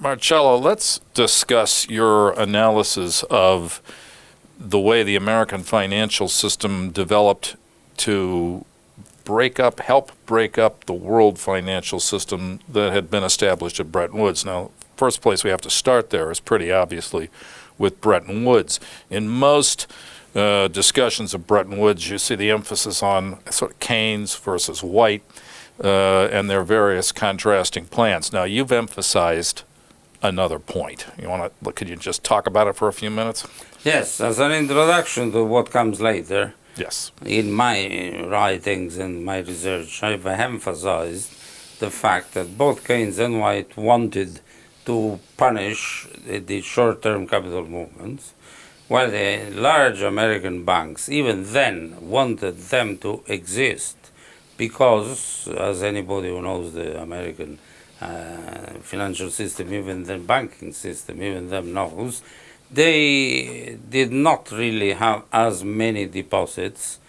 Marcello, let's discuss your analysis of the way the American financial system developed to help break up the world financial system that had been established at Bretton Woods. Now, first place we have to start there is pretty obviously with Bretton Woods. In most discussions of Bretton Woods, you see the emphasis on sort of Keynes versus White and their various contrasting plans. Now, you've emphasized another point. Could you just talk about it for a few minutes? Yes, as an introduction to what comes later. Yes. In my writings and my research, I've emphasized the fact that both Keynes and White wanted to punish the short-term capital movements, while the large American banks even then wanted them to exist because, as anybody who knows the American financial system, even the banking system, even them knows, they did not really have as many deposits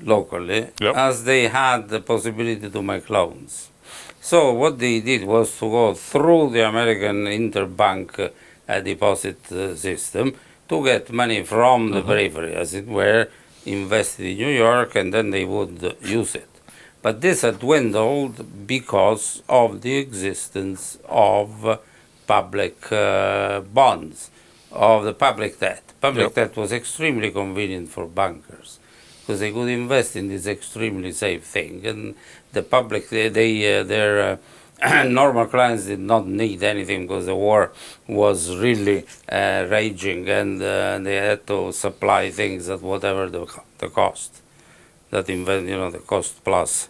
locally as they had the possibility to make loans. So what they did was to go through the American interbank deposit system to get money from the periphery, as it were, invested in New York, and then they would use it. But this had dwindled because of the existence of public bonds, of the public debt. Public debt was extremely convenient for bankers because they could invest in this extremely safe thing, and the public, their normal clients did not need anything because the war was really raging, and they had to supply things at whatever the cost. That the cost plus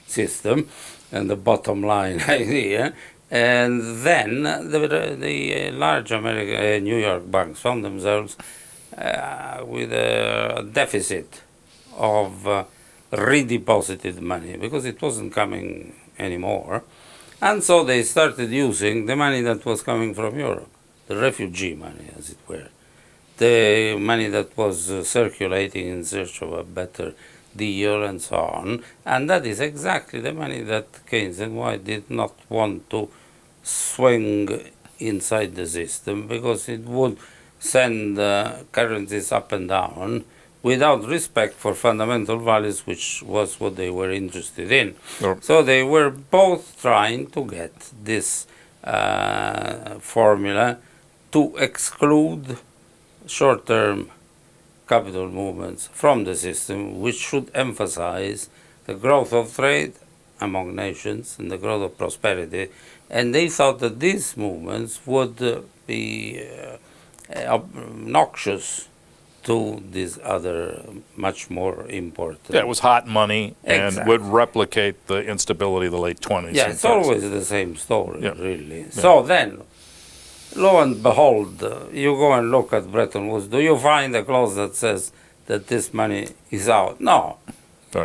system and the bottom line idea. And then the large American New York banks found themselves with a deficit of redeposited money because it wasn't coming anymore. And so they started using the money that was coming from Europe, the refugee money, as it were, the money that was circulating in search of a better deal and so on. And that is exactly the money that Keynes and White did not want to swing inside the system because it would send currencies up and down without respect for fundamental values, which was what they were interested in. So they were both trying to get this formula to exclude short-term capital movements from the system, which should emphasize the growth of trade among nations and the growth of prosperity. And they thought that these movements would be obnoxious to these other much more important. Yeah, it was hot money and would replicate the instability of the late 20s. Yeah, it's always the same story, really. Yeah. So then, lo and behold, you go and look at Bretton Woods. Do you find a clause that says that this money is out? No,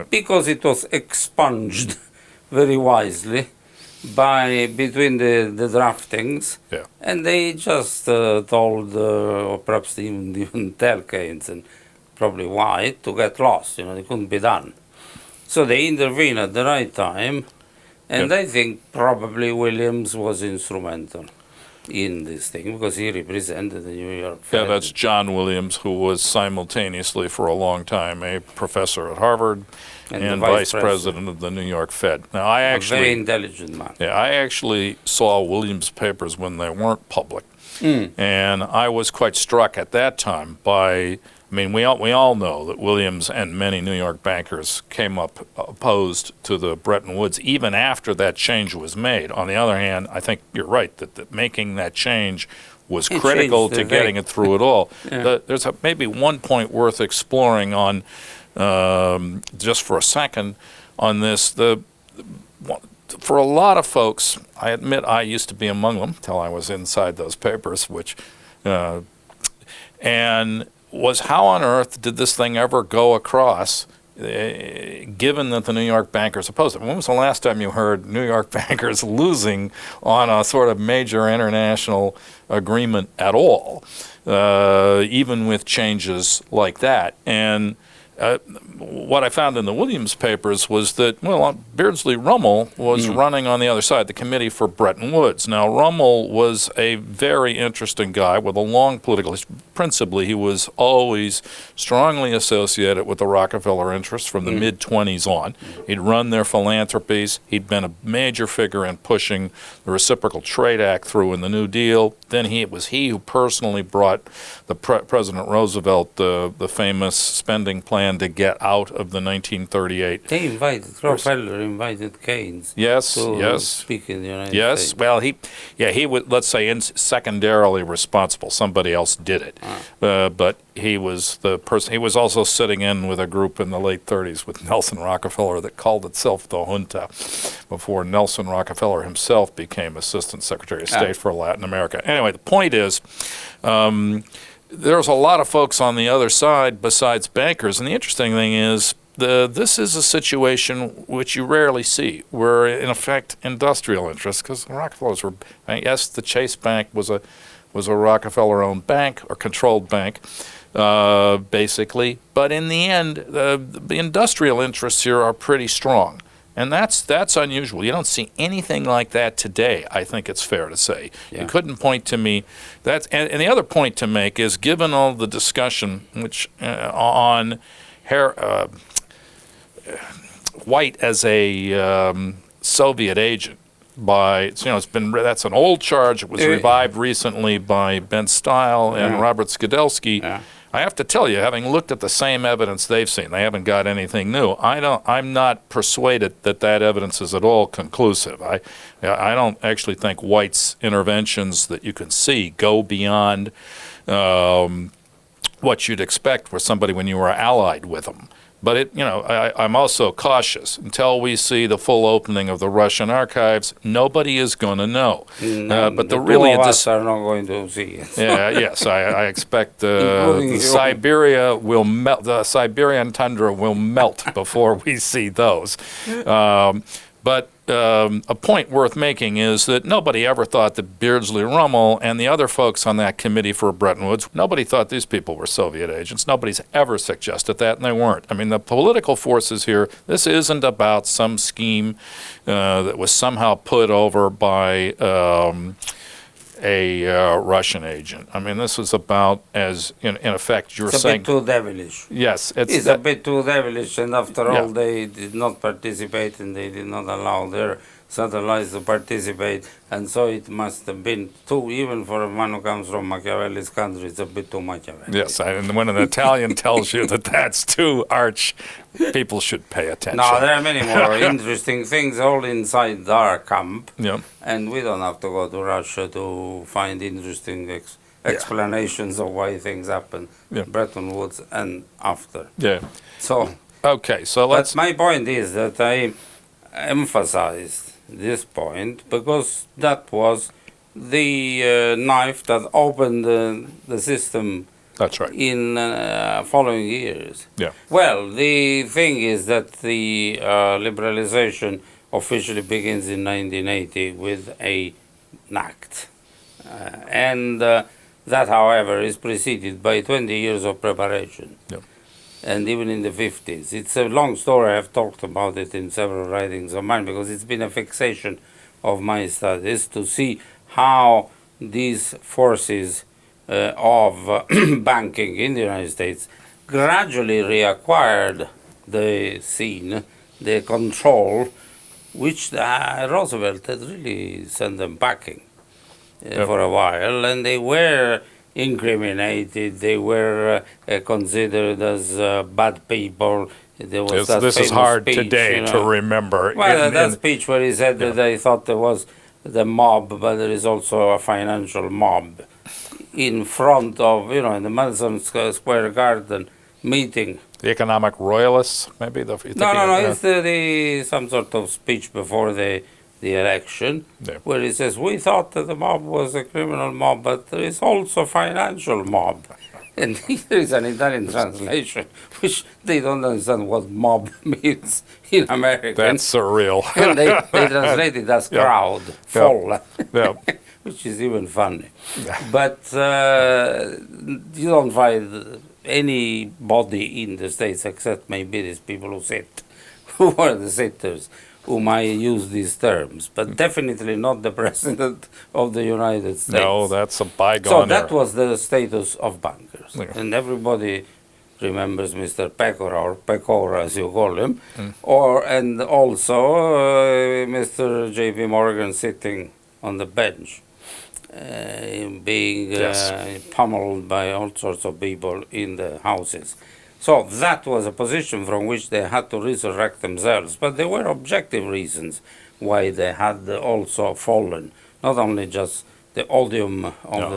because it was expunged very wisely between the draftings, and they just told, or perhaps they even tell Keynes and probably White to get lost. It couldn't be done. So they intervened at the right time, and I think probably Williams was instrumental in this thing because he represented the New York Fed. Yeah, that's John Williams, who was simultaneously for a long time a professor at Harvard and vice president of the New York Fed. Now, a very intelligent man. Yeah, I actually saw Williams' papers when they weren't public, and I was quite struck at that time by. I mean, we all know that Williams and many New York bankers came up opposed to the Bretton Woods even after that change was made. On the other hand, I think you're right that making that change was critical to getting it through it all. There's maybe one point worth exploring on just for a second on this. For a lot of folks, I admit I used to be among them till I was inside those papers, was how on earth did this thing ever go across, given that the New York bankers opposed it? When was the last time you heard New York bankers losing on a sort of major international agreement at all, even with changes like that? And what I found in the Williams papers was that, well, Beardsley Rummel was running on the other side, the committee for Bretton Woods. Now, Rummel was a very interesting guy with a long political history. Principally, he was always strongly associated with the Rockefeller interests from the mid-20s on. He'd run their philanthropies. He'd been a major figure in pushing the Reciprocal Trade Act through in the New Deal. Then it was he who personally brought the President Roosevelt the famous spending plan to get out of the 1938. They invited, Rockefeller invited Keynes to speak in the United States. Yes, well, he was, let's say, secondarily responsible. Somebody else did it. But he was the person. He was also sitting in with a group in the late 30s with Nelson Rockefeller that called itself the Junta before Nelson Rockefeller himself became Assistant Secretary of State for Latin America. Anyway, the point is, there's a lot of folks on the other side besides bankers, and the interesting thing is this is a situation which you rarely see, where in effect industrial interests, because the Rockefellers were, yes, the Chase Bank was a Rockefeller-owned bank or controlled bank, basically, but in the end, the industrial interests here are pretty strong. And that's unusual. You don't see anything like that today, I think it's fair to say. Yeah. You couldn't point to me. And the other point to make is, given all the discussion which on White as a Soviet agent, that's an old charge. It was revived recently by Ben Stile and Robert Skidelsky. Yeah. I have to tell you, having looked at the same evidence they've seen, they haven't got anything new. I'm not persuaded that evidence is at all conclusive. I don't actually think White's interventions that you can see go beyond what you'd expect for somebody when you were allied with them. But I'm also cautious. Until we see the full opening of the Russian archives, nobody is going to know. But the really us are not going to see it. Yes, I expect Siberia will melt. The Siberian tundra will melt before we see those. But a point worth making is that nobody ever thought that Beardsley Rummel and the other folks on that committee for Bretton Woods, nobody thought these people were Soviet agents. Nobody's ever suggested that, and they weren't. I mean, the political forces here, this isn't about some scheme that was somehow put over by a Russian agent. I mean, this was about, as in effect, you're saying... It's a bit too devilish. Yes. It's a bit too devilish, and after all, they did not participate, and they did not allow their satellites to participate, and so it must have been too, even for a man who comes from Machiavelli's country, it's a bit too Machiavelli. Yes, and when an Italian tells you that that's too arch, people should pay attention. No, there are many more interesting things all inside our camp, and we don't have to go to Russia to find interesting explanations of why things happen in Bretton Woods and after. Yeah. So. Okay, so let's... But my point is that I emphasized this point because that was the knife that opened the system. That's right. In following years. Yeah. Well, the thing is that the liberalization officially begins in 1980 with an act. And that, however, is preceded by 20 years of preparation. Yeah. And even in the 50s. It's a long story. I've talked about it in several writings of mine because it's been a fixation of my studies to see how these forces of banking in the United States gradually reacquired the scene, the control, which Roosevelt had really sent them packing for a while, and they were incriminated, they were considered as bad people. There was this is hard speech, today to remember. Well, that speech where he said that they thought there was the mob, but there is also a financial mob in front of, in the Madison Square Garden meeting. The economic royalists, maybe? No, it's some sort of speech before the election, where he says, we thought that the mob was a criminal mob, but there is also a financial mob. And there is an Italian translation, which they don't understand what mob means in American. That's surreal. And they translate it as crowd, full, which is even funny. But you don't find anybody in the States, except maybe these people who sit, who are the sitters, who might use these terms, but definitely not the President of the United States. No, that's a bygone So that era. was the status of bankers. Yeah. And everybody remembers Mr. Pecora, or Pecora as you call him, Mm. and also Mr. J.P. Morgan sitting on the bench, being Yes. pummeled by all sorts of people in the houses. So that was a position from which they had to resurrect themselves. But there were objective reasons why they had also fallen, not only just the odium of,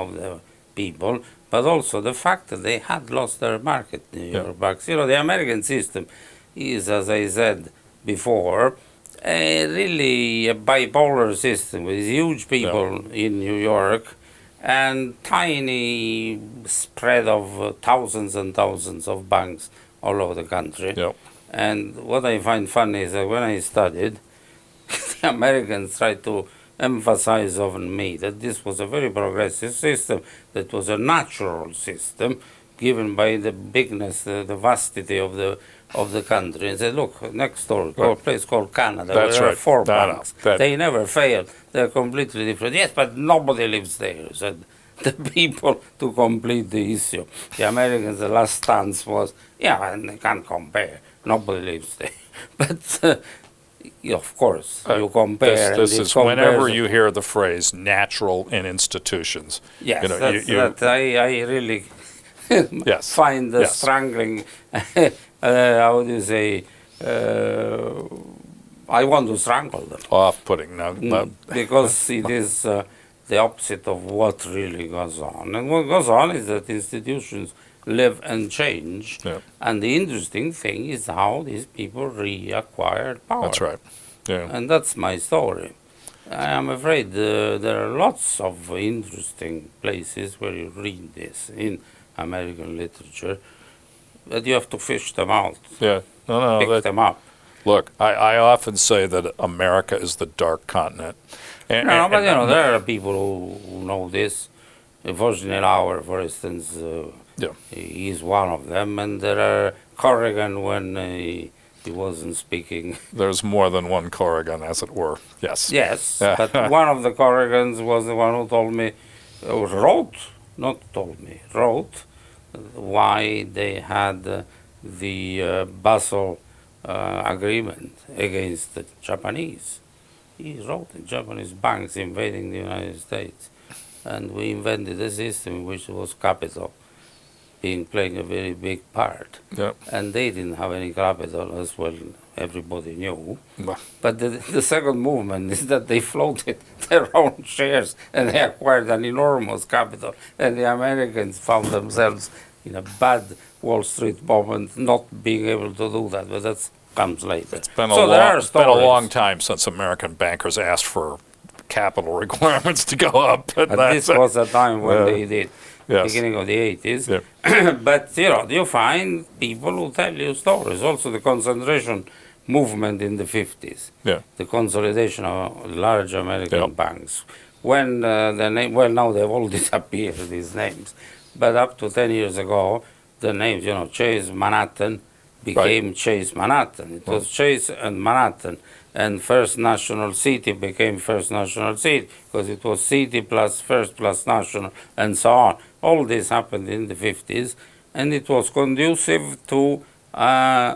of the people, but also the fact that they had lost their market, New York banks. You know, the American system is, as I said before, really a bipolar system with huge people in New York and tiny spread of thousands and thousands of banks all over the country. Yep. And what I find funny is that when I studied, the Americans tried to emphasize on me that this was a very progressive system, that was a natural system given by the bigness, the vastity of the country, and said, look, next door, a place called Canada, That's there are right. 4 banks. That- They never failed. They're completely different. Yes, but nobody lives there, said the people to complete the issue. The Americans, the last stance was, yeah, and they can't compare. Nobody lives there. But of course, you compare. This and is it whenever compares- you hear the phrase natural in institutions. Yes, you know, that's, that I really Yes, find the yes. strangling, how do you say, I want to strangle them. Off-putting. Now, Because it is the opposite of what really goes on. And what goes on is that institutions live and change. Yeah. And the interesting thing is how these people reacquired power. that's right. Yeah. And that's my story. I am afraid there are lots of interesting places where you read this in American literature, but you have to fish them out, Yeah. No, pick them up. Look, I often say that America is the dark continent. And, No, but and- there are people who know this. Virginia Lauer, for instance, Yeah. he is one of them, and there are Corrigan when he wasn't speaking. There's more than one Corrigan, as it were. Yes. Yes, but one of the Corrigans was the one who told me, wrote why they had the Basel agreement against the Japanese. He wrote the Japanese banks invading the United States, and we invented a system in which was capital playing a very big part. Yep. And they didn't have any capital, as well everybody knew. Well, But the second movement is that they floated their own shares and they acquired an enormous capital. And the Americans found themselves in a bad Wall Street moment, not being able to do that. But that comes later. It's been So there are it's been a stories. long time since American bankers asked for capital requirements to go up. But And this was a time when they did. Yes. Beginning of the 80s. Yeah. But, you find people who tell you stories. Also the concentration movement in the 50s. Yeah. The consolidation of large American Yeah. banks. When now they've all disappeared, these names. But up to 10 years ago, the names, Chase Manhattan became Chase Manhattan. It was Chase and Manhattan. And First National City became First National City because it was City plus First plus National and so on. All this happened in the 50s, and it was conducive to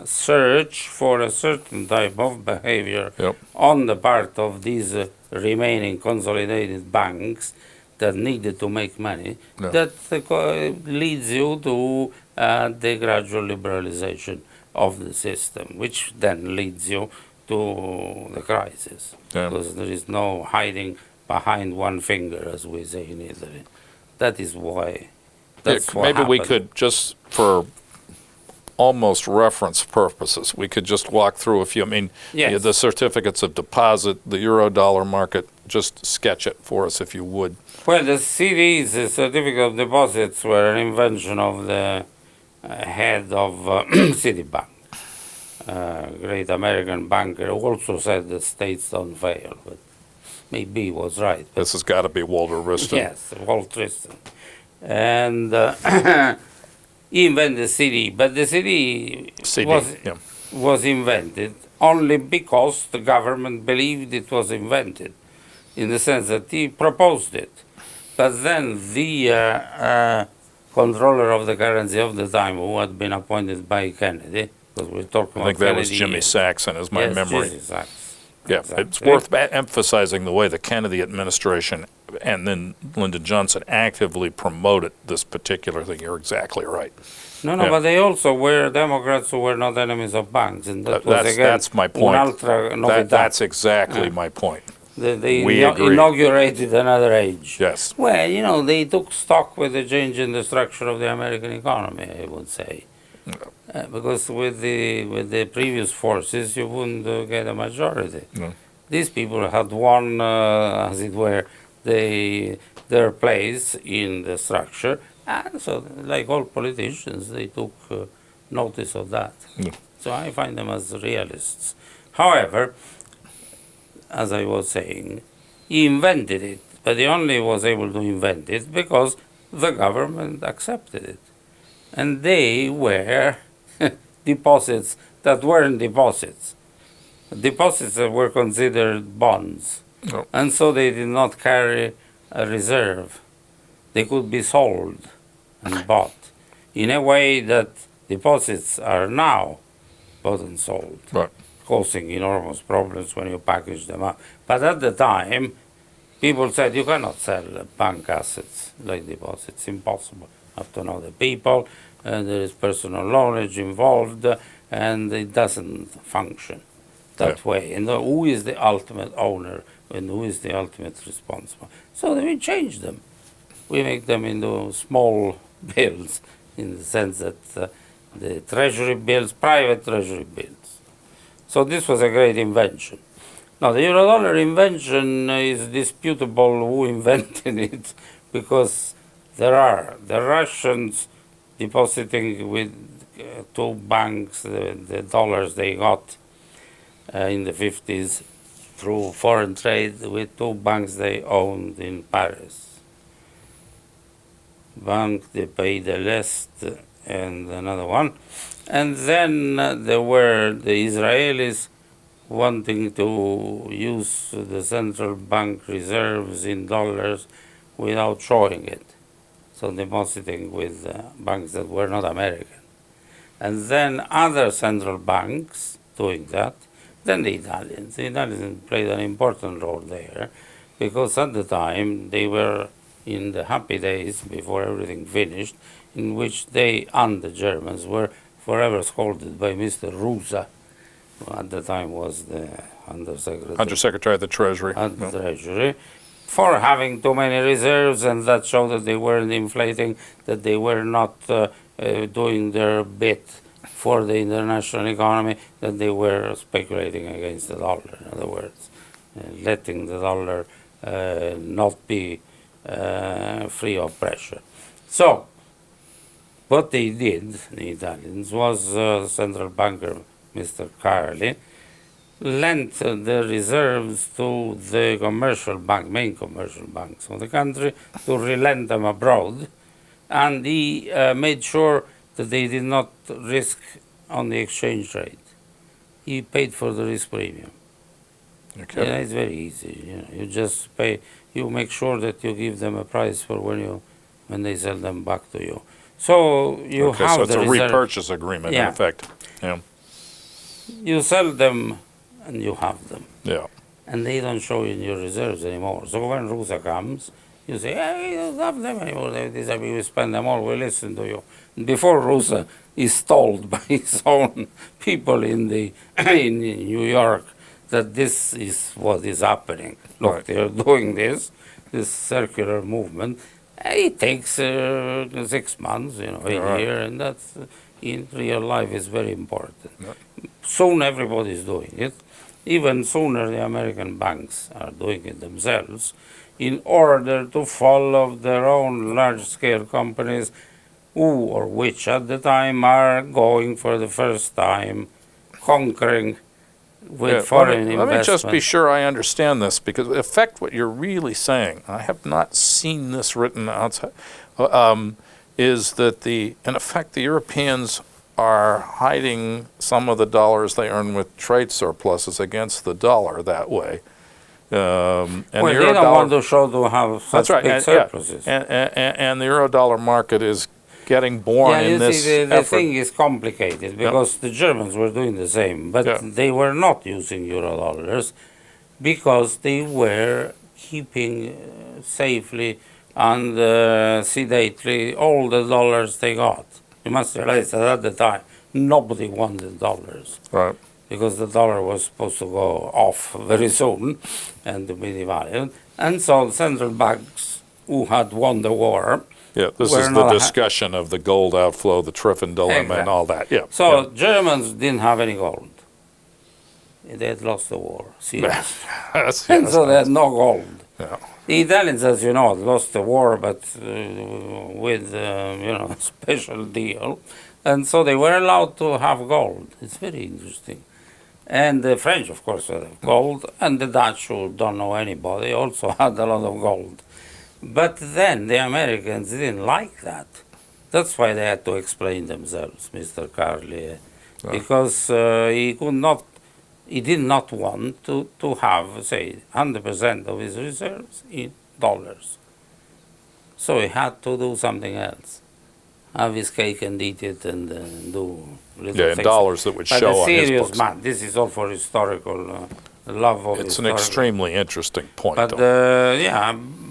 search for a certain type of behavior on the part of these remaining consolidated banks that needed to make money, that leads you to the gradual liberalization of the system, which then leads you to the crisis, because there is no hiding behind one finger, as we say in Italy. That is why. That's what maybe we happened. could, just for almost reference purposes, we could just walk through a few. I mean, Yes. the certificates of deposit, the Eurodollar market, just sketch it for us if you would. Well, the CDs, the certificate of deposits, were an invention of the head of Citibank, great American banker, who also said the states don't fail, but maybe he was right. But This has got to be Walter Wriston. yes, Walt Diston. And He invented the CD, but the CD, CD, was yeah. was invented only because the government believed it was invented, in the sense that he proposed it. But then the controller of the currency of the time, who had been appointed by Kennedy, because we're talking I about think that Kennedy was Jimmy years. Saxon, is my Yes, memory. Jesus Sachs. Yeah, it's Exactly. worth emphasizing the way the Kennedy administration and then Lyndon Johnson actively promoted this particular thing. You're exactly right. No, Yeah. but they also were Democrats who were not enemies of banks, and that was again That's my point. un'altra novità. That's exactly my point. They We agree. inaugurated another age. Yes. Well, they took stock with the change in the structure of the American economy, I would say. Because with the previous forces, you wouldn't get a majority. No. These people had won, as it were, their place in the structure, and so, like all politicians, they took notice of that. Yeah. So I find them as realists. However, as I was saying, he invented it, but he only was able to invent it because the government accepted it. And they were deposits that weren't deposits. Deposits that were considered bonds. Oh. And so they did not carry a reserve. They could be sold and bought in a way that deposits are now bought and sold, Right. causing enormous problems when you package them up. But at the time, people said you cannot sell bank assets like deposits. Impossible. You have to know the people, and there is personal knowledge involved, and it doesn't function that way. And who is the ultimate owner and who is the ultimate responsible? So we change them. We make them into small bills, in the sense that the treasury bills, private treasury bills. So this was a great invention. Now, the Eurodollar invention is disputable who invented it, because there are the Russians depositing with two banks the dollars they got in the 50s through foreign trade with two banks they owned in Paris. Banque de Pays de l'Est and another one. And then there were the Israelis wanting to use the central bank reserves in dollars without showing it. So depositing with banks that were not American. And then other central banks doing that. Then the Italians. The Italians played an important role there, because at the time they were in the happy days before everything finished, in which they and the Germans were forever scolded by Mr. Rusa, who at the time was the Undersecretary of the Treasury. the Treasury, for having too many reserves, and that showed that they weren't inflating, that they were not doing their bit for the international economy, that they were speculating against the dollar. In other words, letting the dollar not be free of pressure. So, what they did, the Italians, was central banker Mr. Carli lent the reserves to the commercial bank, main commercial banks of the country, to relent them abroad, and he made sure that they did not risk on the exchange rate. He paid for the risk premium. Okay. Yeah, it's very easy. You just pay. You make sure that you give them a price for when they sell them back to you. So you Okay, have so it's the a reserve. repurchase agreement in Yeah. effect. Yeah. You sell them, and you have them, Yeah. and they don't show in your reserves anymore. So when Rusa comes, you say, "Hey, you don't have them anymore. We spend them all. We listen to you." Before Rusa is told by his own people in New York that this is what is happening. Look, Right. they're doing this circular movement. It takes 6 months, a Right. year, and that's in real life is very important. Soon everybody's doing it. Even sooner the American banks are doing it themselves, in order to follow their own large-scale companies who or which at the time are going for the first time, conquering with Yeah, foreign investment. let me just be sure I understand this, because in effect what you're really saying, I have not seen this written outside, is that in effect, the Europeans are hiding some of the dollars they earn with trade surpluses against the dollar that way. And well, the they don't want to show to have such that's right, big surpluses. and the Eurodollar market is getting born in this see, the effort. thing is complicated because the Germans were doing the same, but they were not using Eurodollars because they were keeping safely and sedately all the dollars they got. You must realize that at the time nobody wanted dollars. Right. Because the dollar was supposed to go off very soon and to be devalued. And so the central banks who had won the war. Yeah, this is the discussion of the gold outflow, the Triffin dilemma, and all that. Yeah. So Germans didn't have any gold. They had lost the war, seriously. And so they had no gold. Yeah. The Italians, as you know, lost the war, but with a special deal. And so they were allowed to have gold. It's very interesting. And the French, of course, had gold, and the Dutch, who don't know anybody, also had a lot of gold. But then the Americans didn't like that. That's why they had to explain themselves, Mr. Carlier, because he did not want to have, say, 100% of his reserves in dollars. So he had to do something else. Have his cake and eat it and do little in things. Dollars that would show on his books. Man, this is all for historical love of It's an extremely interesting point, but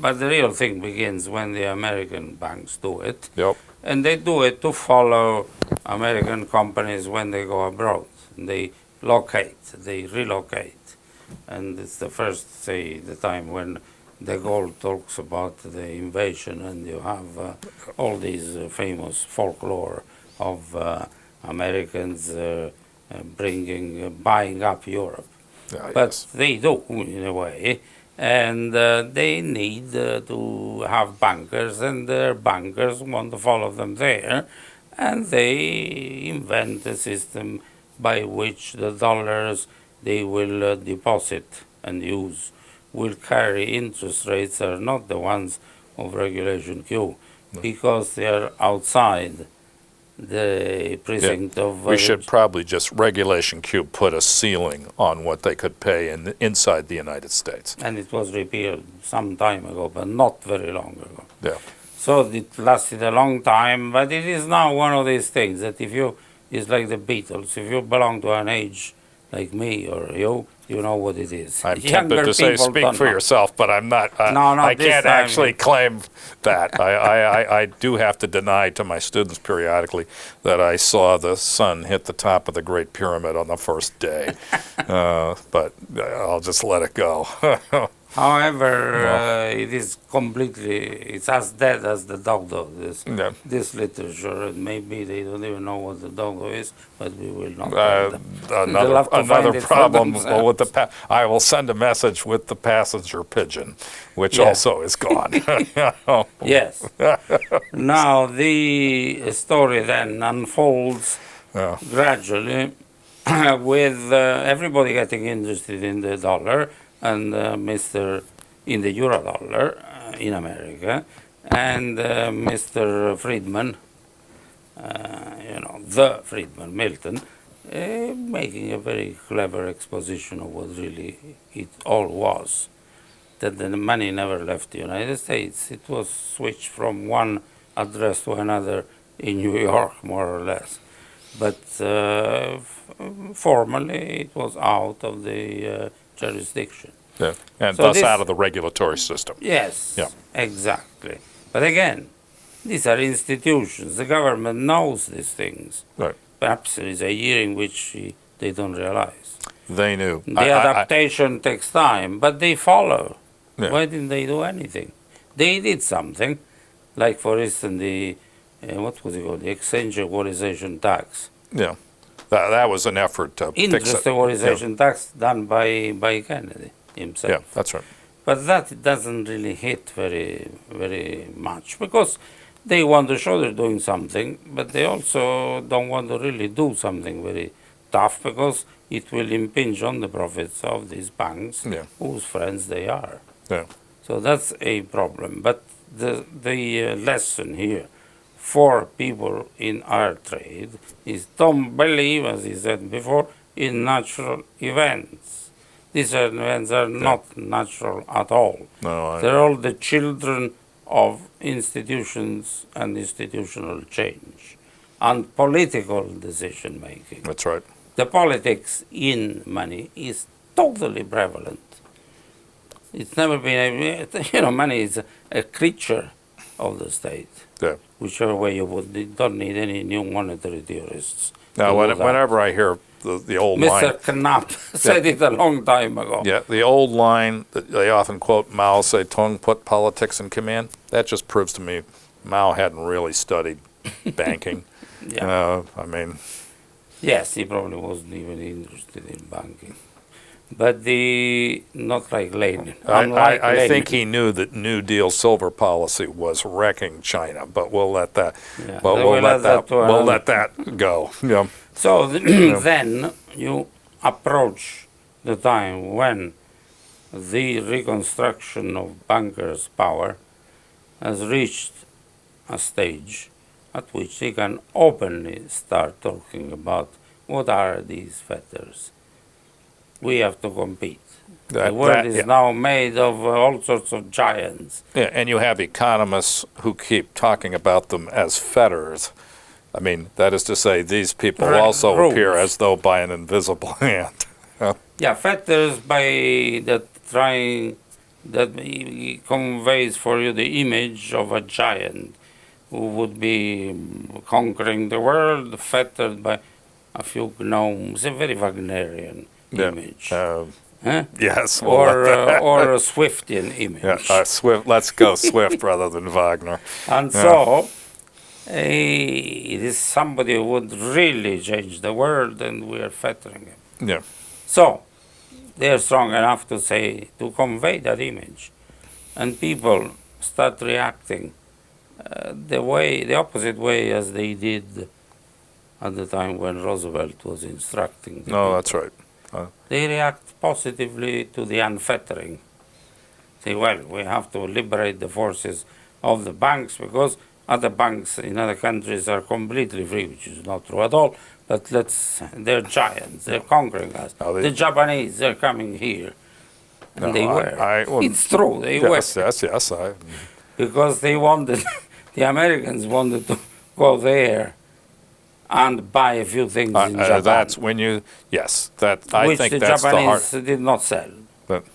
but the real thing begins when the American banks do it. Yep. And they do it to follow American companies when they go abroad. They locate, they relocate. And it's the first, say, the time when De Gaulle talks about the invasion, and you have all these famous folklore of Americans buying up Europe. But they do, in a way, and they need to have bankers, and their bankers want to follow them there, and they invent a system by which the dollars they will deposit and use will carry interest rates that are not the ones of regulation Q, because they are outside the precinct of... we should probably just, regulation Q put a ceiling on what they could pay inside the United States. And it was repealed some time ago, but not very long ago. Yeah. So it lasted a long time, but it is now one of these things that it's like the Beatles, if you belong to an age like me or you know what it is. I'm tempted to say speak for yourself, but I'm not. I can't actually claim that. I do have to deny to my students periodically that I saw the sun hit the top of the Great Pyramid on the first day. But I'll just let it go. However, it is it's as dead as the doggo, this literature, and maybe they don't even know what the doggo is, but we will not another problem with I will send a message with the passenger pigeon, which also is gone. Yes. Now, the story then unfolds gradually with everybody getting interested in the dollar, and in the Eurodollar in America, and Mr. Friedman, the Friedman, Milton, making a very clever exposition of what really it all was. That the money never left the United States. It was switched from one address to another in New York, more or less. But formally, it was out of the jurisdiction. Yeah. And so thus out of the regulatory system. Yes, exactly. But again, these are institutions. The government knows these things. Right. Perhaps there is a year in which they don't realize. They knew. The adaptation takes time, but they follow. Yeah. Why didn't they do anything? They did something, like, for instance, the, what was it called, the exchange equalization tax. Yeah. That was an effort to fix it. Interest equalization tax done by Kennedy himself. Yeah, that's right. But that doesn't really hit very, very much, because they want to show they're doing something, but they also don't want to really do something very tough, because it will impinge on the profits of these banks, whose friends they are. Yeah. So that's a problem. But the lesson here for people in our trade is don't believe, as he said before, in natural events. These events are not natural at all. No, They're all the children of institutions and institutional change and political decision making. that's right. The politics in money is totally prevalent. It's never been, money is a creature of the state. Yeah. Whichever way you would, you don't need any new monetary theorists. Now, to do that. whenever I hear the old line, Mr. Knapp said it a long time ago. yeah, the old line that they often quote, Mao Zedong put politics in command, that just proves to me Mao hadn't really studied banking. Yeah. I mean, Yes, he probably wasn't even interested in banking. But not like Lenin. Unlike I Lenin. think he knew that New Deal silver policy was wrecking China, but we'll let that. Yeah, But we'll let that go. Yeah. So then you approach the time when the reconstruction of bankers' power has reached a stage at which they can openly start talking about what are these fetters. We have to compete. The world is now made of all sorts of giants. Yeah, and you have economists who keep talking about them as fetters. I mean, that is to say, these people also rules. appear as though by an invisible hand. Yeah, fetters that conveys for you the image of a giant who would be conquering the world, fettered by a few gnomes. A very Wagnerian image. Yes. Or a Swiftian image. Yeah, Swift. Let's go Swift rather than Wagner. And so, it is somebody who would really change the world, and we are fettering him. Yeah. So, they are strong enough to convey that image, and people start reacting the opposite way as they did at the time when Roosevelt was instructing. No, that's right. They react positively to the unfettering. Say, well, we have to liberate the forces of the banks because other banks in other countries are completely free, which is not true at all. But they're giants, they're conquering us. The Japanese, they're coming here. And they were. It's true, they were. Yes. Because they wanted, the Americans wanted to go there and buy a few things in Japan. That's when you, yes, I think that's the Japanese did not sell. But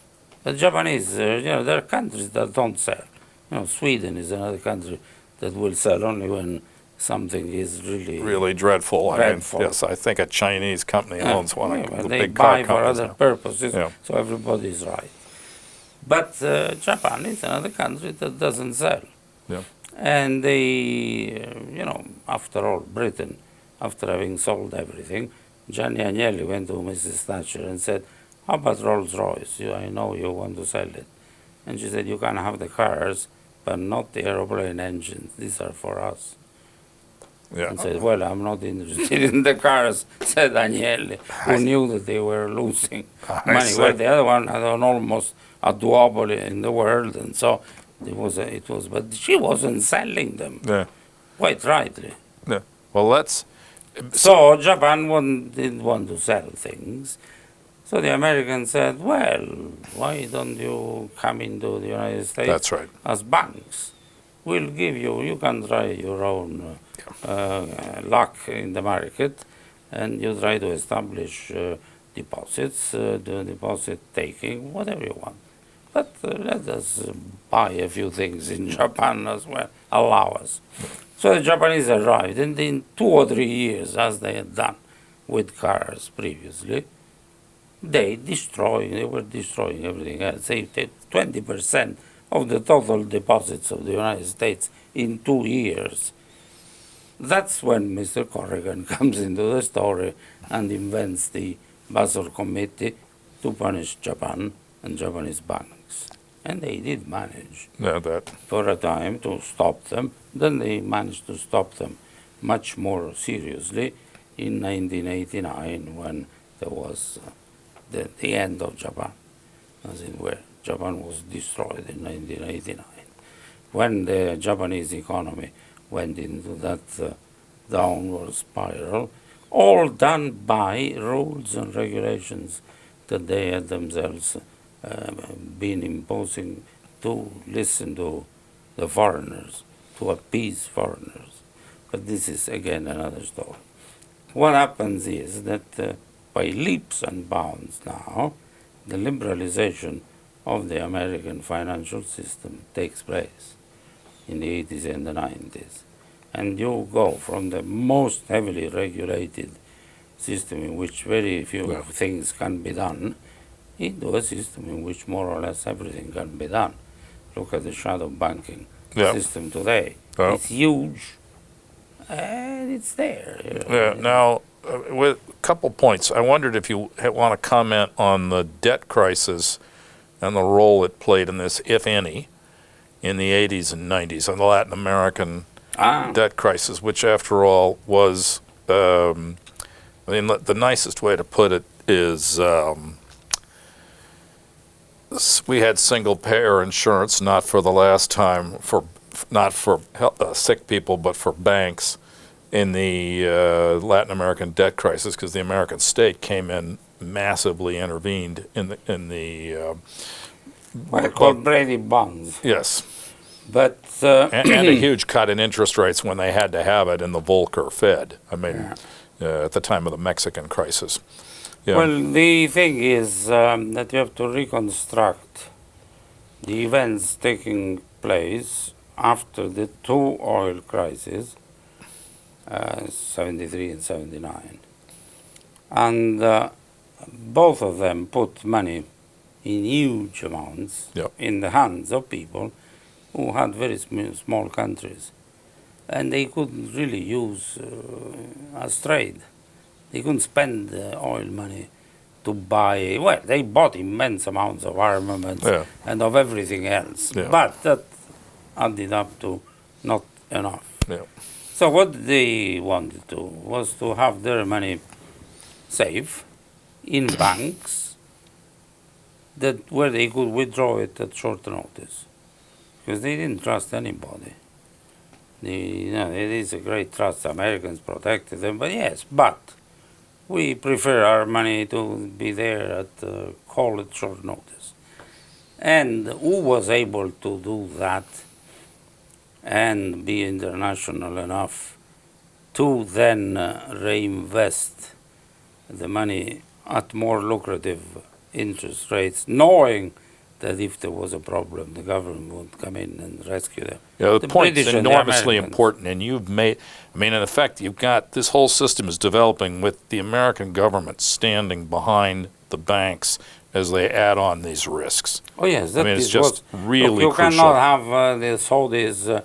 the Japanese, there are countries that don't sell. Sweden is another country that will sell only when something is really dreadful. I mean, yes, I think a Chinese company owns one of the big car car companies. They buy for other purposes, so everybody's right. But Japan is another country that doesn't sell. Yeah. And they, after all, Britain, after having sold everything, Gianni Agnelli went to Mrs. Thatcher and said, how about Rolls-Royce? I know you want to sell it. And she said, you can have the cars, but not the aeroplane engines. These are for us. Yeah. And said, well, I'm not interested in the cars, said Agnelli, who knew that they were losing money. Well, the other one had almost a duopoly in the world, and so but she wasn't selling them. Yeah. Quite rightly. Yeah. Well, So Japan didn't want to sell things. So the Americans said, well, why don't you come into the United States that's right. as banks? We'll give you can try your own luck in the market, and you try to establish deposits, do deposit taking, whatever you want. But let us buy a few things in Japan as well, allow us. So the Japanese arrived, and in 2 or 3 years, as they had done with cars previously, they were destroying everything else. They take 20% of the total deposits of the United States in 2 years. That's when Mr. Corrigan comes into the story and invents the Basel Committee to punish Japan and Japanese banks. And they did manage for a time to stop them. Then they managed to stop them much more seriously in 1989 when there was the end of Japan, as in where Japan was destroyed in 1989. When the Japanese economy went into that downward spiral, all done by rules and regulations that they had themselves been imposing to listen to the foreigners, to appease foreigners. But this is again another story. What happens is that by leaps and bounds now, the liberalization of the American financial system takes place in the 80s and the 90s. And you go from the most heavily regulated system in which very few things can be done into a system in which more or less everything can be done. Look at the shadow banking system today. It's huge, and it's there. Now, with a couple points, I wondered if you want to comment on the debt crisis and the role it played in this, if any, in the 80s and 90s, and the Latin American debt crisis, which, after all, was, the nicest way to put it is we had single-payer insurance, not for the last time, not for sick people, but for banks in the Latin American debt crisis, because the American state came in, massively intervened in the what are called Brady bonds. Yes. But and a huge cut in interest rates when they had to have it in the Volcker Fed. I mean, at the time of the Mexican crisis. Yeah. Well, the thing is that you have to reconstruct the events taking place after the two oil crises, 73 and 79. And both of them put money in huge amounts in the hands of people who had very small countries. And they couldn't really use as trade. They couldn't spend oil money to buy, well, they bought immense amounts of armaments and of everything else. But that added up to not enough. So what they wanted to was to have their money safe in banks that where they could withdraw it at short notice. Because they didn't trust anybody. It is a great trust. Americans protected them, but we prefer our money to be there at call at short notice. And who was able to do that and be international enough to then reinvest the money at more lucrative interest rates, knowing that if there was a problem, the government would come in and rescue them. The point is enormously important, and you've made, in effect, you've got, this whole system is developing with the American government standing behind the banks as they add on these risks. Oh, yes. That it's just really you crucial. You cannot have the Saudis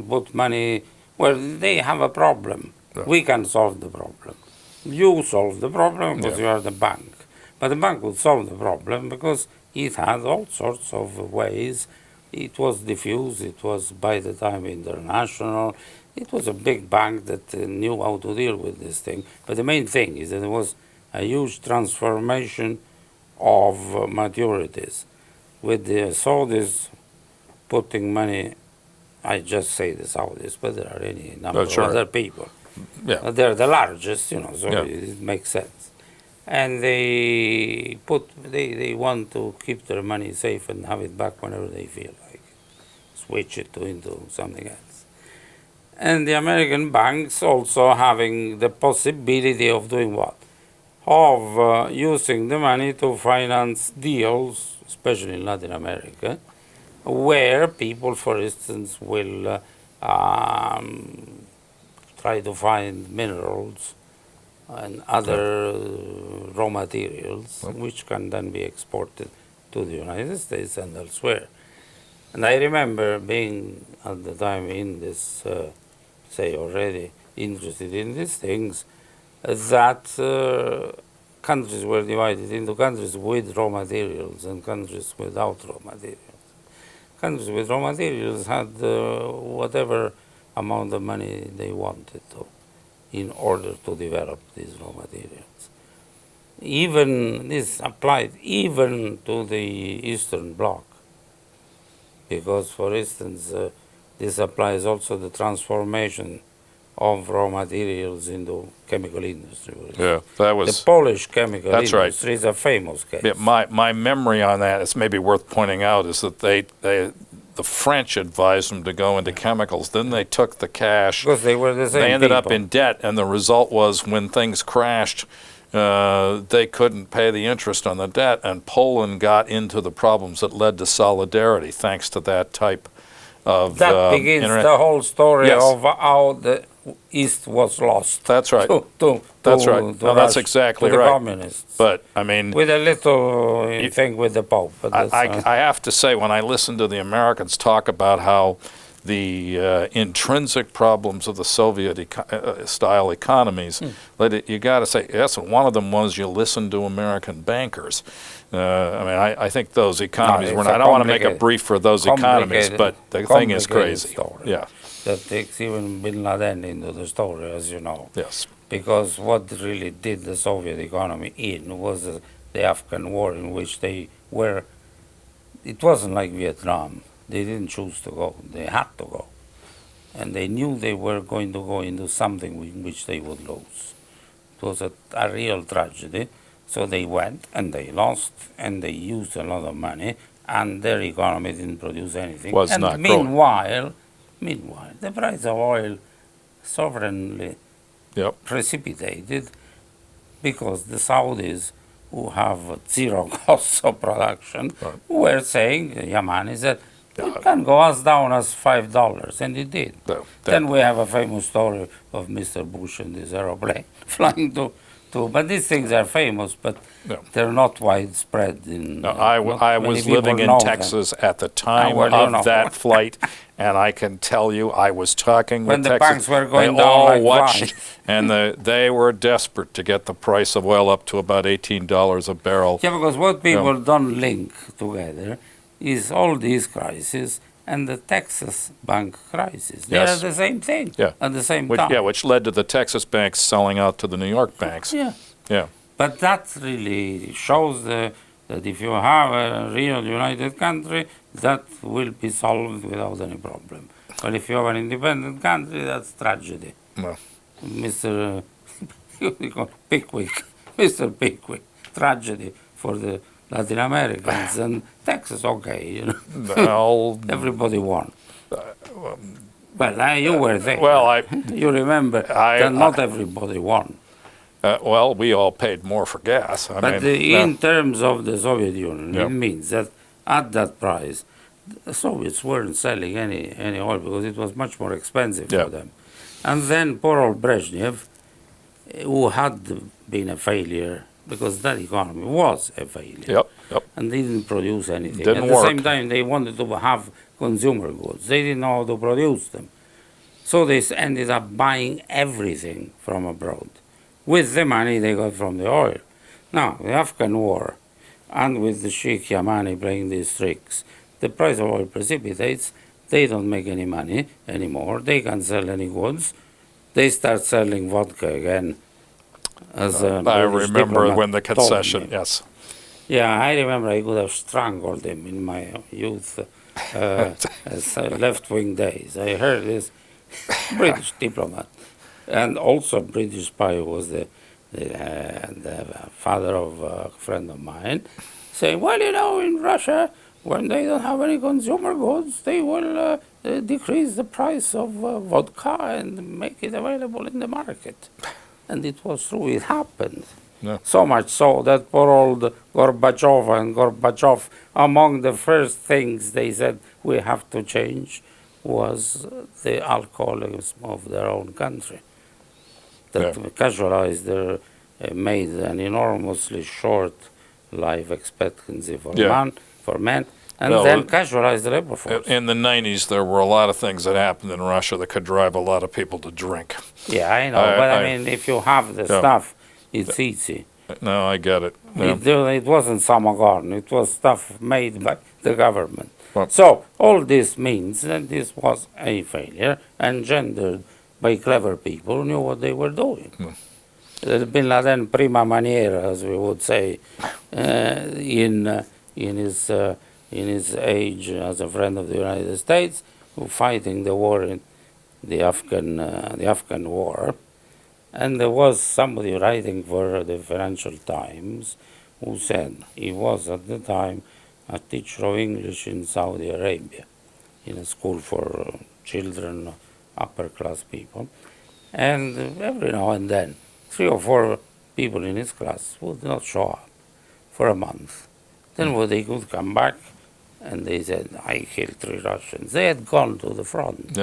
put money where they have a problem. We can solve the problem. You solve the problem because you are the bank. But the bank would solve the problem because it had all sorts of ways. It was diffuse. It was, by the time, international. It was a big bank that knew how to deal with this thing. But the main thing is that there was a huge transformation of maturities, with the Saudis putting money. I just say the Saudis, but there are any number of other people. They're the largest, so it makes sense. And they want to keep their money safe and have it back whenever they feel like it. Switch it into something else. And the American banks also having the possibility of doing what? Of using the money to finance deals, especially in Latin America, where people, for instance, will try to find minerals and other raw materials, which can then be exported to the United States and elsewhere. And I remember being at the time in this, already interested in these things, that countries were divided into countries with raw materials and countries without raw materials. Countries with raw materials had whatever amount of money they wanted to, in order to develop these raw materials. Even this applied even to the Eastern Bloc, because, for instance, this applies also the transformation of raw materials into chemical industry. Yeah, that was the Polish chemical that's right. industry is a famous case. Yeah, my memory on that, it's maybe worth pointing out, is that the French advised them to go into chemicals. Then they took the cash. Because they were the same They ended up people. in debt, and the result was when things crashed, they couldn't pay the interest on the debt, and Poland got into the problems that led to solidarity thanks to that type of That begins the whole story Yes. of how the East was lost. That's right. That's right. No, that's exactly to the right. communists. But I mean, With a little thing with the Pope. But that's, I have to say, when I listen to the Americans talk about how the intrinsic problems of the Soviet style economies, you got to say, yes, one of them was you listen to American bankers. I mean, I think those economies were not, I don't want to make a brief for those economies, but the thing is crazy. Story. Yeah. That takes even Bin Laden into the story, as you know. Yes. Because what really did the Soviet economy in was the Afghan war, in which they were, it wasn't like Vietnam. They didn't choose to go. They had to go. And they knew they were going to go into something in which they would lose. It was a real tragedy. So they went and they lost and they used a lot of money and their economy didn't produce anything. Was and not growing. Meanwhile, the price of oil sovereignly precipitated because the Saudis, who have zero costs of production, were saying, Yamani said, it can go as down as $5, and it did. Then we have a famous story of Mr. Bush and this aeroplane flying to, but these things are famous, but they're not widespread. I was living in Texas at the time of that flight, and I can tell you, I was talking with Texas. When the banks were going they down all like watched, and they were desperate to get the price of oil up to about $18 a barrel. Yeah, because what people don't link together is all these crises and the Texas bank crisis. They are the same thing at the same time. Yeah, which led to the Texas banks selling out to the New York banks. Yeah. But that really shows that if you have a real united country, that will be solved without any problem. But if you have an independent country, that's tragedy. Mr. Pickwick, Mr. Pickwick, tragedy for the Latin Americans and Texas, okay, you know. Well, everybody won. Well, you were there. Well, you remember that not everybody won. Well, we all paid more for gas. In terms of the Soviet Union, it means that at that price, the Soviets weren't selling any oil because it was much more expensive for them. And then poor old Brezhnev, who had been a failure, because that economy was a failure, and they didn't produce anything. At the same time, they wanted to have consumer goods. They didn't know how to produce them. So they ended up buying everything from abroad with the money they got from the oil. Now, the Afghan war, and with the Sheikh Yamani playing these tricks, the price of oil precipitates. They don't make any money anymore. They can't sell any goods. They start selling vodka again. As I remember when the concession, Yeah, I remember I could have strangled him in my youth, as left-wing days. I heard this British diplomat, and also British spy, who was the father of a friend of mine, saying, well, you know, in Russia, when they don't have any consumer goods, they will decrease the price of vodka and make it available in the market. And it was true, it happened. So much so that poor old Gorbachev, among the first things they said we have to change was the alcoholism of their own country. That casualized their, made an enormously short life expectancy for men, and then casualized the labor force. In the 90s, there were a lot of things that happened in Russia that could drive a lot of people to drink. Yeah, I know, but I mean, if you have the stuff, it's easy. No, I get it. It wasn't Samagon, it was stuff made by the government. So all this means that this was a failure engendered by clever people who knew what they were doing. Bin Laden prima maniera, as we would say, in his age as a friend of the United States, who fighting the war in the Afghan war, and there was somebody writing for the Financial Times who said he was at the time a teacher of English in Saudi Arabia, in a school for children, upper class people, and every now and then 3 or 4 people in his class would not show up for a month. Then when they could come back, and they said, I killed 3 Russians. They had gone to the front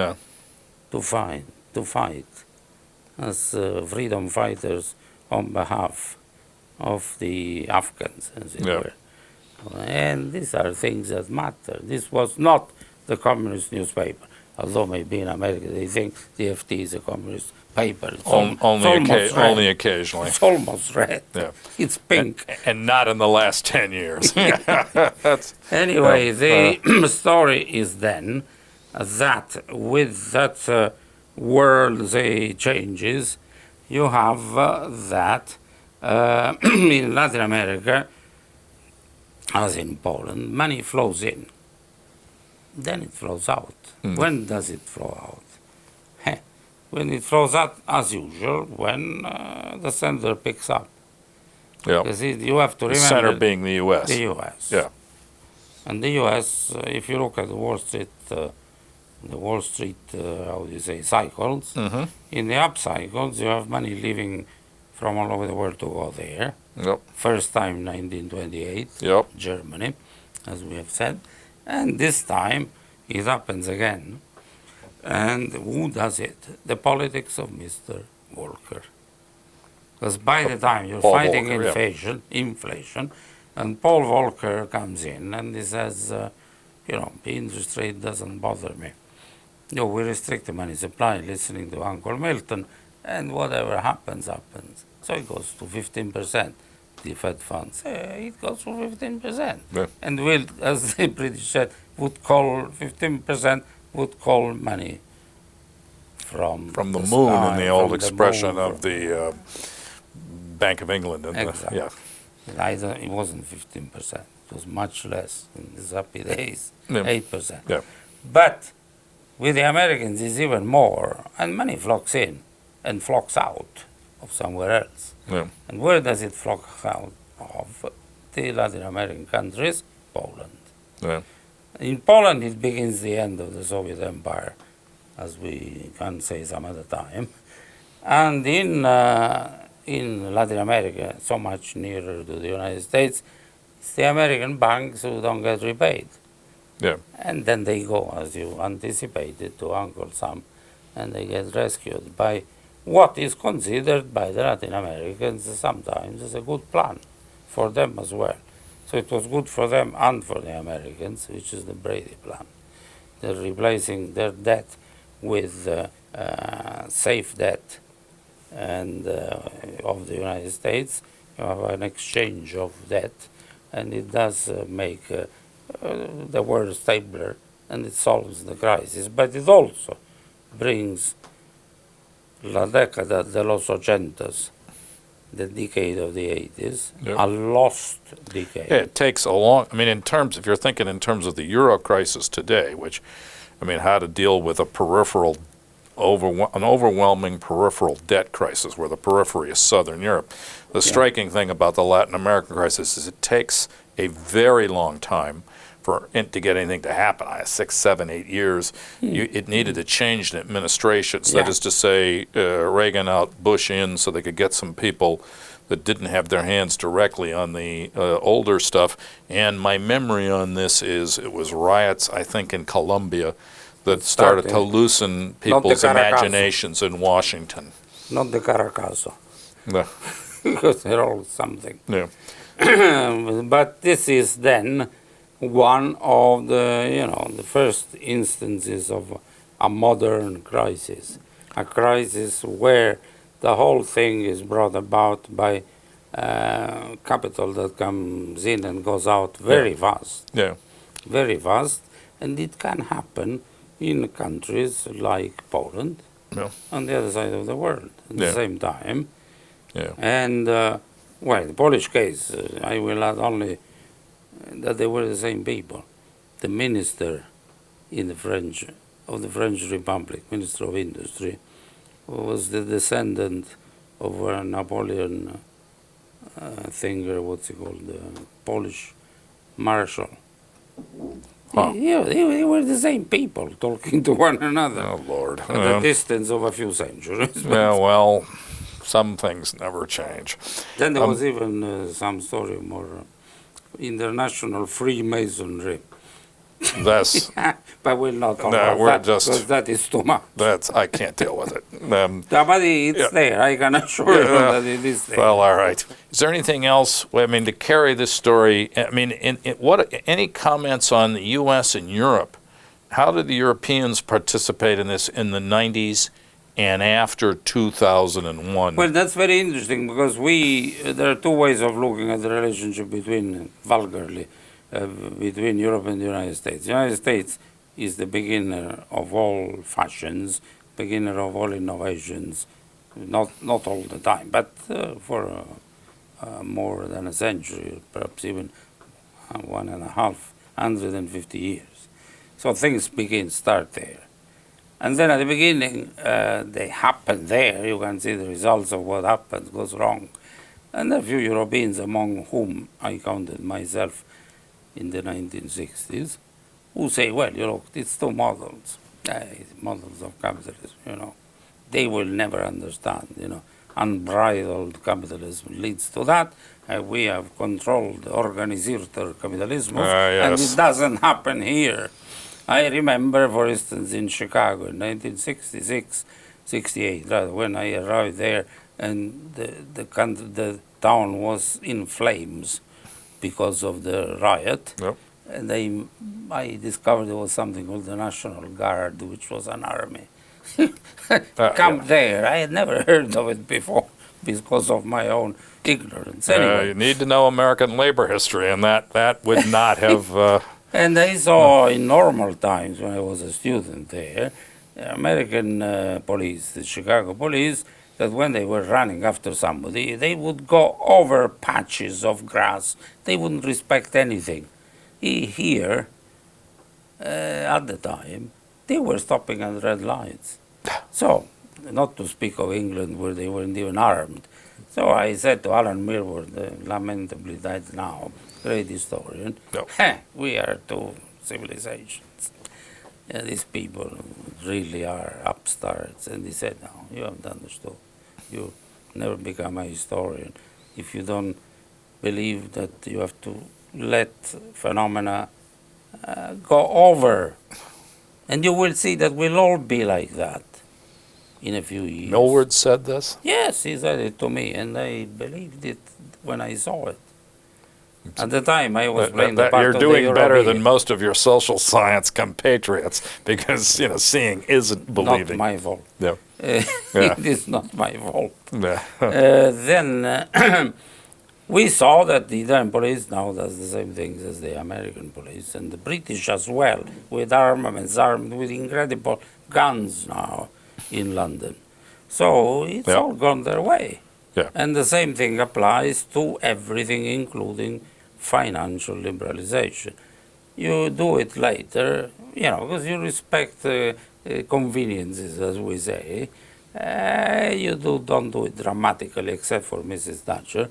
to fight as freedom fighters on behalf of the Afghans, as it were. And these are things that matter. This was not the communist newspaper, although maybe in America they think the FT is a communist paper. Only occasionally. It's almost red. Yeah. It's pink. And not in the last 10 years. Anyway, the story is then that with that world changes, you have that in Latin America, as in Poland, money flows in. Then it flows out. When does it flow out? When it flows out, as usual, when the center picks up. Because you have to remember... The center being the U.S. The U.S. Yeah. And the U.S., if you look at the Wall Street, cycles, in the up cycles, you have money leaving from all over the world to go there. First time, 1928, Germany, as we have said. And this time, it happens again. And who does it? The politics of Mr. Volcker. Because by the time you're fighting inflation, and Paul Volcker comes in and he says, the interest rate doesn't bother me. We restrict the money supply, listening to Uncle Milton, and whatever happens, happens. So it goes to 15%. The Fed funds, it goes to 15%. And will, as the British said, would call 15%, would call money from the moon, in the old expression of the Bank of England. Exactly. It wasn't 15%. It was much less in these happy days, 8%. But with the Americans, it's even more, and money flocks in and flocks out of somewhere else. And where does it flock out of? The Latin American countries, Poland. In Poland, it begins the end of the Soviet Empire, as we can say some other time. And in Latin America, so much nearer to the United States, it's the American banks who don't get repaid. And then they go, as you anticipated, to Uncle Sam, and they get rescued by what is considered by the Latin Americans sometimes as a good plan for them as well. So it was good for them and for the Americans, which is the Brady plan. They're replacing their debt with safe debt and of the United States. You have an exchange of debt, and it does make the world stabler, and it solves the crisis. But it also brings La década de los ochentas, the decade of the 80s, a lost decade. It takes a long, if you're thinking in terms of the Euro crisis today, which, how to deal with a an overwhelming peripheral debt crisis where the periphery is Southern Europe. The striking thing about the Latin American crisis is it takes a very long time for it to get anything to happen. 6, 7, 8 years. It needed to change the administrations. That is to say, Reagan out, Bush in, so they could get some people that didn't have their hands directly on the older stuff. And my memory on this is it was riots, I think, in Colombia that started to loosen people's imaginations in Washington. Not the Caracazo. No. Because they're all something. But this is then one of the first instances of a modern crisis, a crisis where the whole thing is brought about by capital that comes in and goes out very fast. Very fast, and it can happen in countries like Poland on the other side of the world at the same time. And, the Polish case, I will add only that they were the same people. The minister in the French of the French Republic, Minister of Industry, who was the descendant of a Napoleon thinker, what's he called, Polish Marshal. Huh. They were the same people talking to one another Oh, Lord. at a distance of a few centuries. Yeah, well, some things never change. Then there was even some story more international Freemasonry. That's But we'll not talk No, about we're that just- because that is too much. I can't deal with it. But it's Yeah. there. I can assure you that it is there. Well, all right. Is there anything else? I mean, to carry this story. I mean, what? Any comments on the U.S. and Europe? How did the Europeans participate in this in the '90s and after 2001? Well, that's very interesting because there are two ways of looking at the relationship between, vulgarly, between Europe and the United States. The United States is the beginner of all fashions, beginner of all innovations, not all the time, but for more than a century, perhaps even 150 years. So things start there. And then at the beginning, they happen there. You can see the results of what happens, goes wrong. And there are a few Europeans, among whom I counted myself in the 1960s, who say, well, it's two models, models of capitalism, They will never understand, Unbridled capitalism leads to that. We have controlled organisierter capitalism, and yes. it doesn't happen here. I remember, for instance, in Chicago in 1966, 68, rather, when I arrived there, and the town was in flames because of the riot. Yep. And I discovered there was something called the National Guard, which was an army. There. I had never heard of it before because of my own ignorance. Anyway. You need to know American labor history, and that would not have. And I saw in normal times when I was a student there, American police, the Chicago police, that when they were running after somebody, they would go over patches of grass. They wouldn't respect anything. Here, at the time, they were stopping at red lights. So, not to speak of England where they weren't even armed. So I said to Alan Milward, lamentably died now, great historian, we are two civilizations. These people really are upstarts. And he said, no, you haven't understood. You never become a historian if you don't believe that you have to let phenomena go over. And you will see that we'll all be like that in a few years. Millward said this? Yes, he said it to me, and I believed it when I saw it. At the time, I was playing the part You're of doing the better European. than most of your social science compatriots because, seeing isn't believing. Not my fault. Yeah. It is not my fault. Yeah. Then we saw that the Italian police now does the same things as the American police, and the British as well, with armaments, armed with incredible guns now in London. So it's all gone their way. Yeah. And the same thing applies to everything, including financial liberalization. You do it later, because you respect conveniences, as we say. You don't do it dramatically, except for Mrs. Thatcher.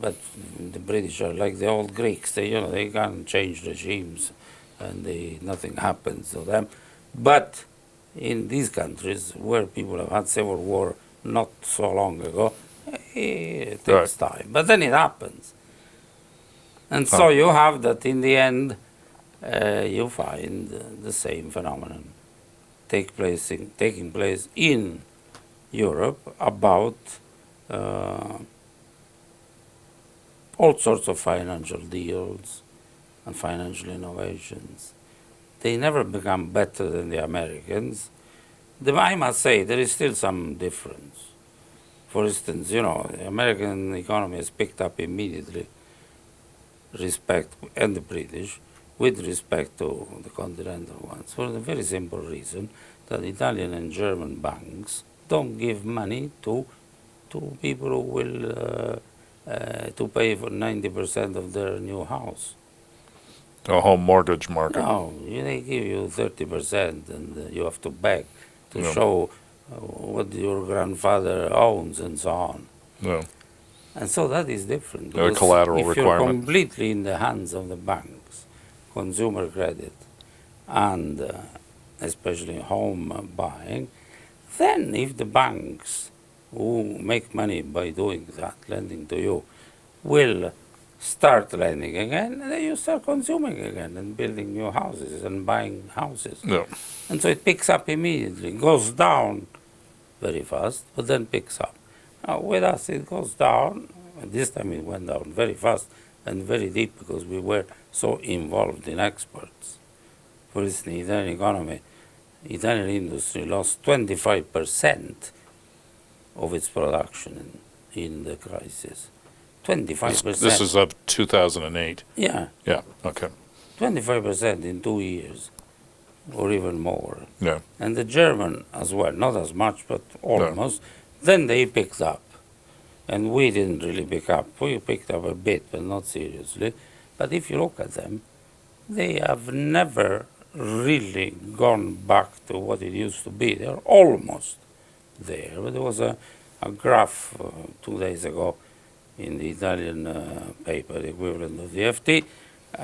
But the British are like the old Greeks. They can't change regimes, and nothing happens to them. But in these countries, where people have had civil war not so long ago, it takes time. But then it happens. And so you have that in the end, you find the same phenomenon taking place in Europe about all sorts of financial deals and financial innovations. They never become better than the Americans. I must say there is still some difference. For instance, the American economy has picked up immediately and the British, with respect to the continental ones, for the very simple reason that Italian and German banks don't give money to people who will to pay for 90% of their new house. A home mortgage market. No, they give you 30% and you have to beg to Yeah. show what your grandfather owns and so on. Yeah. And so that is different. A because collateral if requirement. you're completely in the hands of the banks, consumer credit, and especially home buying, then if the banks who make money by doing that, lending to you, will start lending again, then you start consuming again and building new houses and buying houses. Yeah. And so it picks up immediately, goes down very fast, but then picks up. Now, with us, it goes down, and this time it went down very fast and very deep because we were so involved in exports. For instance, the Italian economy, Italian industry lost 25% of its production in the crisis. 25%. This is of 2008. Yeah, Yeah. Okay. 25% in 2 years, or even more. Yeah. And the German as well, not as much, but almost. Then they picked up. And we didn't really pick up. We picked up a bit, but not seriously. But if you look at them, they have never really gone back to what it used to be. They're almost there. But there was a graph 2 days ago in the Italian paper, the equivalent of the FT,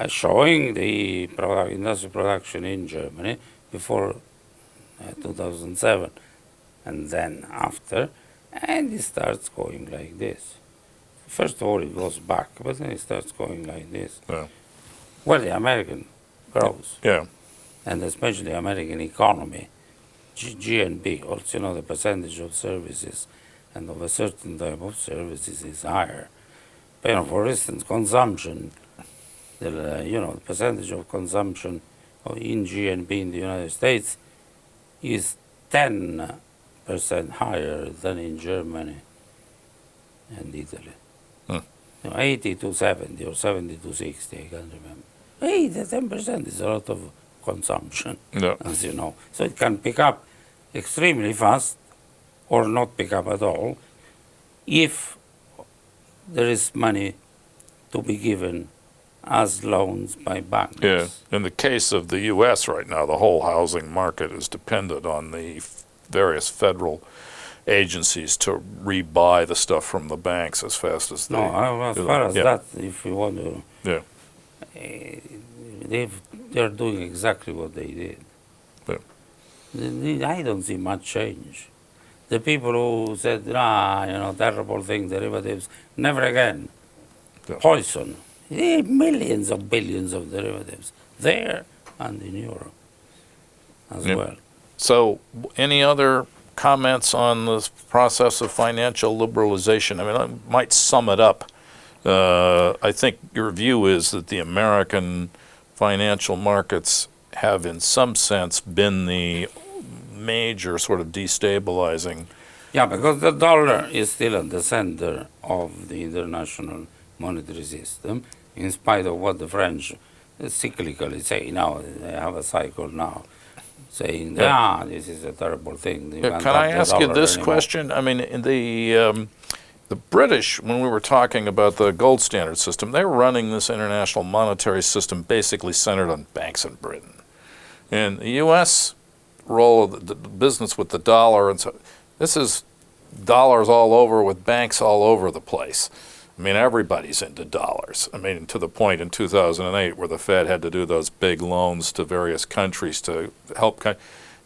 showing the industrial production in Germany before 2007 and then after, and it starts going like this. First of all, it goes back, but then it starts going like this. Yeah. Well, the American grows, Yeah. and especially the American economy, GNP, also the percentage of services and of a certain type of services is higher. But, for instance, consumption, the percentage of consumption in GNP in the United States is 10% higher than in Germany and Italy. 80 to 70 or 70 to 60, I can't remember. 10% is a lot of consumption, Yeah. as you know. So it can pick up extremely fast or not pick up at all if there is money to be given as loans by banks. Yeah. In the case of the U.S. right now, the whole housing market is dependent on the various federal agencies to rebuy the stuff from the banks as fast as they. No, as far as Yeah. that, if you want to, Yeah. they're doing exactly what they did. Yeah. I don't see much change. The people who said, terrible thing, derivatives, never again. Yeah. Poison. Millions of billions of derivatives there and in Europe as Yeah. well. So, any other comments on this process of financial liberalization? I mean, I might sum it up. I think your view is that the American financial markets have, in some sense, been the major sort of destabilizing. Yeah, because the dollar is still at the center of the international monetary system, in spite of what the French cyclically say now. They have a cycle now saying, this is a terrible thing. You can't Can I have the ask you dollar this anymore. question? I mean, in the British, when we were talking about the gold standard system, they were running this international monetary system basically centered on banks in Britain. And the U.S. role of the business with the dollar, and so this is dollars all over with banks all over the place. I mean, everybody's into dollars. I mean, to the point in 2008 where the Fed had to do those big loans to various countries to help.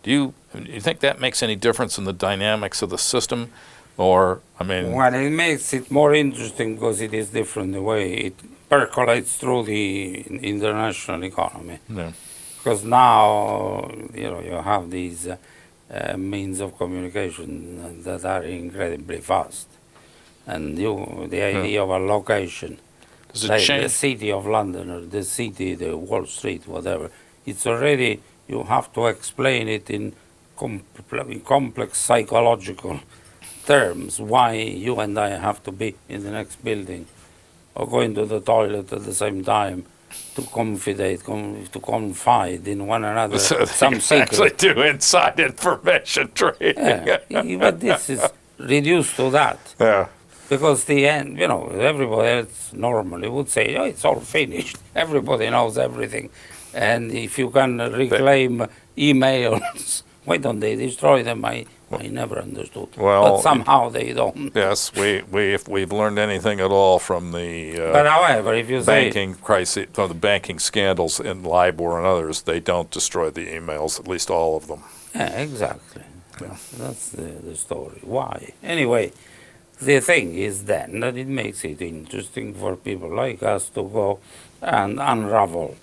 Do you think that makes any difference in the dynamics of the system? Or, I mean... Well, it makes it more interesting because it is different the way it percolates through the international economy. Yeah. Because now, you have these means of communication that are incredibly fast. And the idea of a location, Does it like the change? city of London or the city, the Wall Street, whatever, it's already, you have to explain it in complex psychological terms, why you and I have to be in the next building or going to the toilet at the same time to confide in one another some Actually secret. do inside information trading. Yeah, but this is reduced to that. Yeah. Because the end, everybody else normally would say, oh, it's all finished. Everybody knows everything. And if you can reclaim emails, why don't they destroy them? I never understood. Well, but somehow they don't. Yes, if we've learned anything at all from the But however, if you banking crisis, from the banking scandals in LIBOR and others, they don't destroy the emails, at least all of them. Yeah, exactly. Yeah. That's the story. Why? Anyway, the thing is then that it makes it interesting for people like us to go and unravel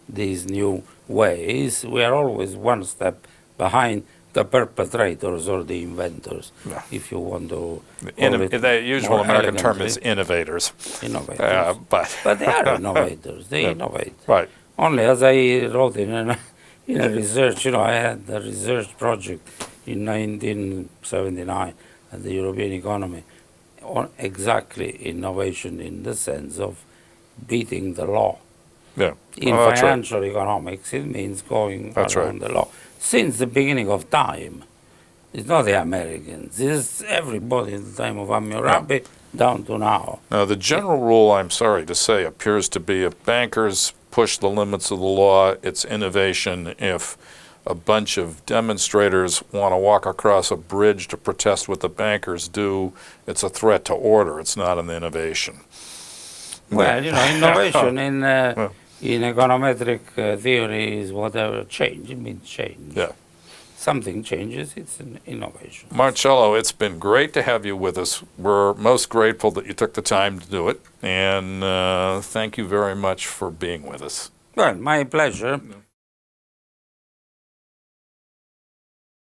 these new ways. We are always one step behind the perpetrators or the inventors, Yeah. if you want to. The usual more American term elegantly. is innovators. Innovators. But They are innovators. They innovate. right. Only as I wrote in a research, I had a research project in 1979 at the European economy on exactly innovation in the sense of beating the law. Yeah. In That's right. financial economics, it means going That's around the law. Since the beginning of time, it's not the Americans, it's everybody in the time of Hammurabi down to now. Now, the general rule, I'm sorry to say, appears to be if bankers push the limits of the law, it's innovation. If a bunch of demonstrators want to walk across a bridge to protest what the bankers do, it's a threat to order. It's not an innovation. Well, innovation in econometric theory is whatever change. It means change. Yeah. Something changes, it's an innovation. Marcello, it's been great to have you with us. We're most grateful that you took the time to do it, and thank you very much for being with us. Well, my pleasure.